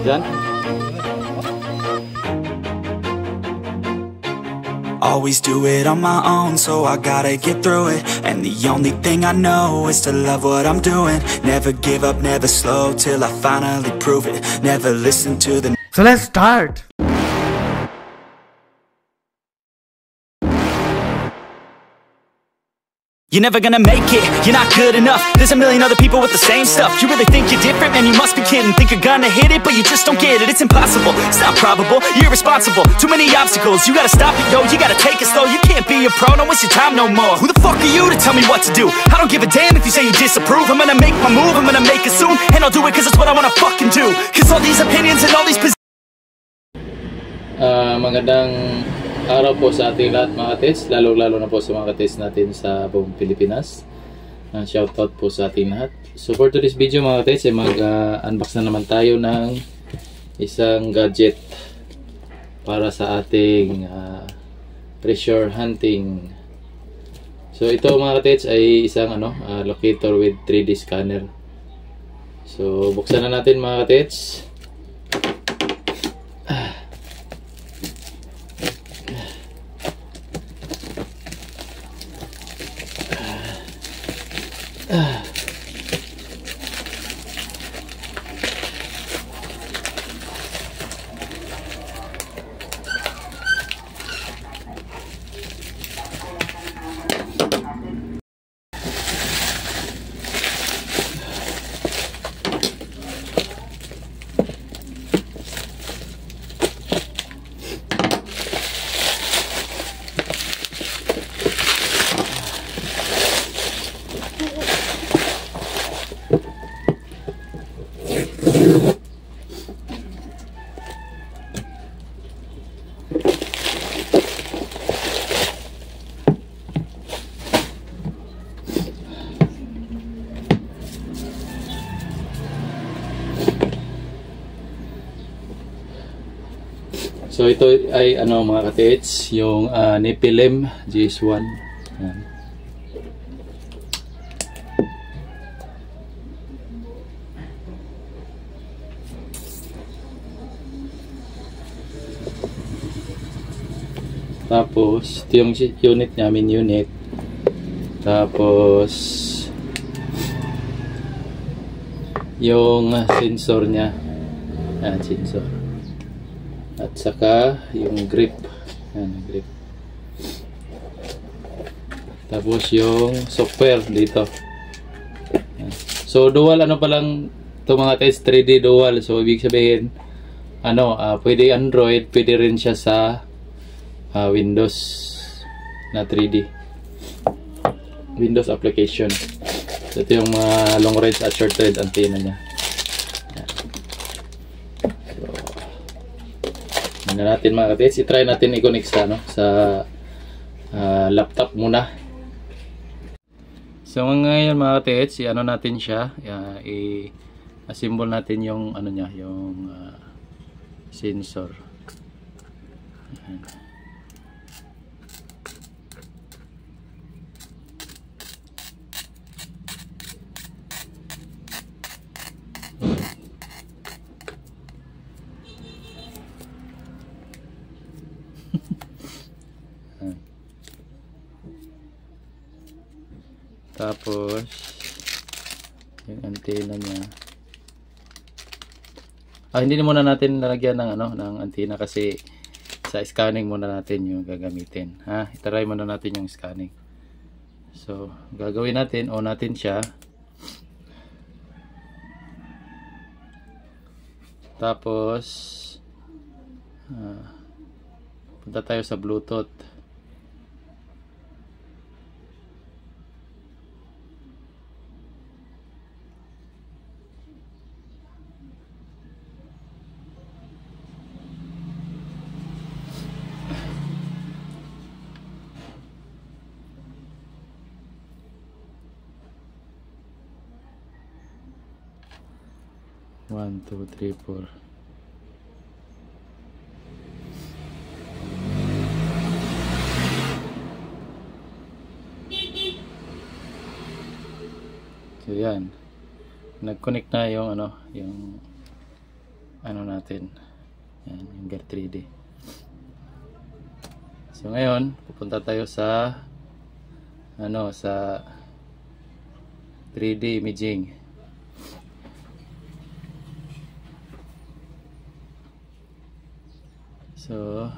Dyan? Always do it on my own, so I gotta get through it. And the only thing I know is to love what I'm doing. Never give up, never slow, till I finally prove it. Never listen to the... So let's start. You're never gonna make it, you're not good enough. There's a million other people with the same stuff. You really think you're different? Man, you must be kidding. Think you're gonna hit it, but you just don't get it. It's impossible, it's not probable, you're irresponsible. Too many obstacles, you gotta stop it, yo. You gotta take it slow, you can't be a pro. Don't waste your time no more. Who the fuck are you to tell me what to do? I don't give a damn if you say you disapprove. I'm gonna make my move, I'm gonna make it soon. And I'll do it cause it's what I wanna fucking do. Cause all these opinions and all these Magandang araw po sa ating lahat mga kates, lalo na po sa mga kates natin sa buong Pilipinas. Shoutout po sa ating lahat. So for today's video mga kates, mag-unbox na naman tayo ng isang gadget para sa ating treasure hunting. So ito mga kates ay isang locator with 3D scanner. So buksan na natin mga kates. So ito ay mga katits, yung Nephilim GS1. Ayan. Tapos ito yung unit niya, main unit. Tapos yung sensor niya. Ayan, sensor. At saka yung grip. Ayan, grip. Tapos yung software dito. Ayan. So dual pa lang ito mga test, 3D dual. So ibig sabihin pwede Android, pwede rin siya sa Windows na 3D. Windows application. So ito yung mga long range at short range antenna niya. Na natin mga kates, i-try natin i-connect sa laptop muna. So ngayon mga kates, natin siya, i-assemble natin yung niya, yung sensor. Ayan. Tapos yung antenna niya. Hindi na muna natin lalagyan ng antenna kasi sa scanning muna natin yung gagamitin. Itry muna natin yung scanning. So gagawin natin, on natin siya. Tapos punta tayo sa Bluetooth. One, two, three, four. So yan, nag-connect na yung yung ano natin. Yan, yung Gear 3D. So ngayon, pupunta tayo sa sa 3D imaging. So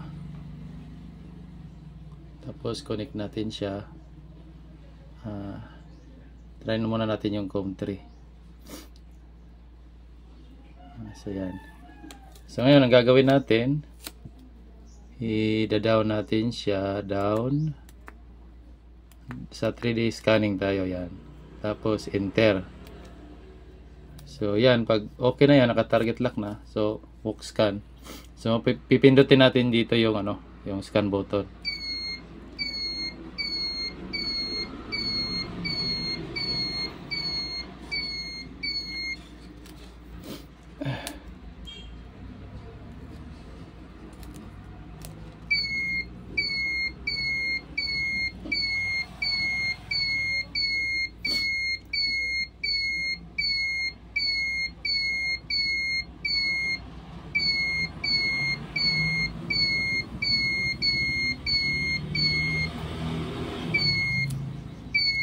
tapos connect natin siya. Try na muna natin yung COM3. So yan. So ngayon ang gagawin natin, i-down natin siya down sa 3D scanning tayo. Yan. Tapos enter. So yan, pag okay na yan, naka-target lock na. So walk scan. So pipindutin natin dito yung yung scan button.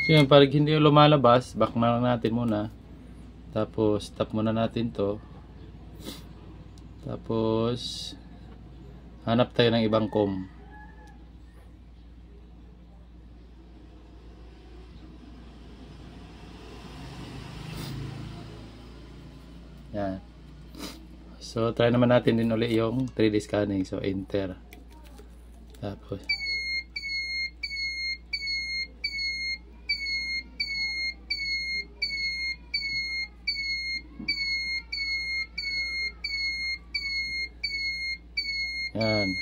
So yun, pag hindi lumalabas, back na lang natin muna. Tapos stop muna natin to. Tapos hanap tayo ng ibang COM. Yan. So try naman natin din ulit yung 3D scanning. So enter. Tapos yan.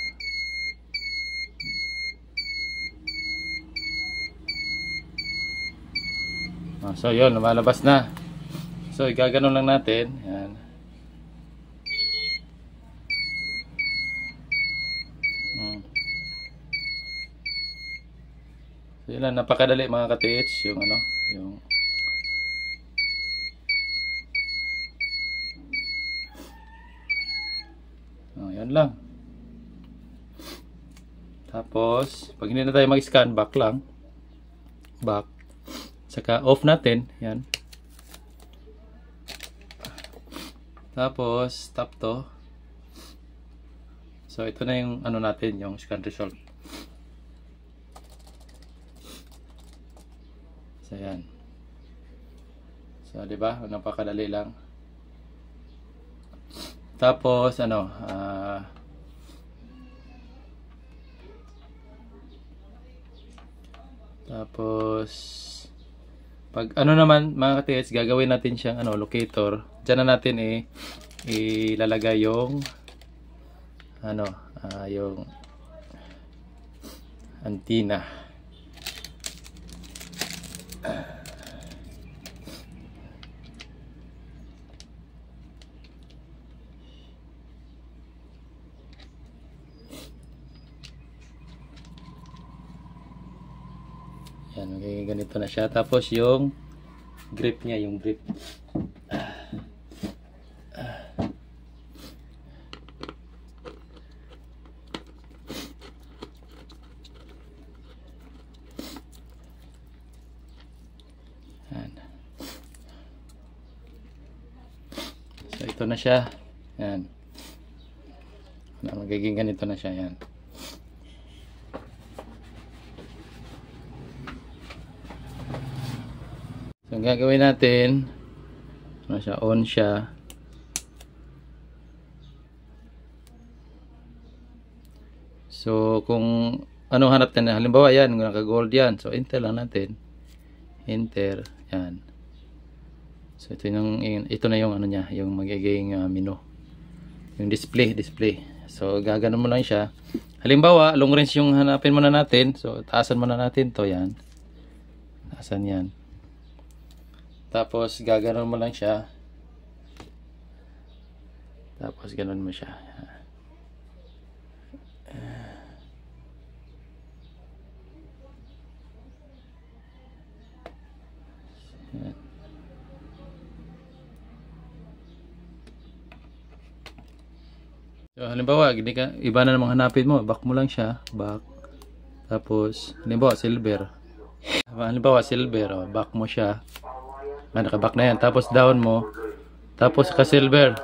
So yun, lumalabas na. So igaganon lang natin. Yan. So yun lang, napakadali mga ka-TH yung yung yan lang. Tapos, pag hindi na tayo mag-scan, back lang. Back. Saka off natin. Yan. Tapos, stop to. So, ito na yung natin, yung scan result. So, yan. So, diba? Napakadali lang. Tapos, tapos pag naman mga ka-TH, gagawin natin siyang locator. Diyan na natin ilalagay yung yung antenna. Yan, magiging ganito na siya. Tapos yung grip niya, yung grip. Yan. So ito na siya. Yan. Magiging ganito na siya. Yan. So, ang gagawin natin, on siya. So, kung hanap natin, halimbawa yan, kung naka-gold yan, so enter lang natin. Enter, yan. So, ito na yung niya, yung magiging menu. Yung display. So, gaganon mo lang siya. Halimbawa, long range yung hanapin muna natin. So, taasan muna natin to, yan. Taasan yan. Tapos gaganon mo lang siya. Tapos ganon mo siya. So, halimbawa, iba na namang hanapin mo. Back mo lang siya. Back. Tapos, halimbawa, silver. Halimbawa, silver. Back mo siya. Naka-back na yan. Tapos, down mo. Tapos, ka-silver.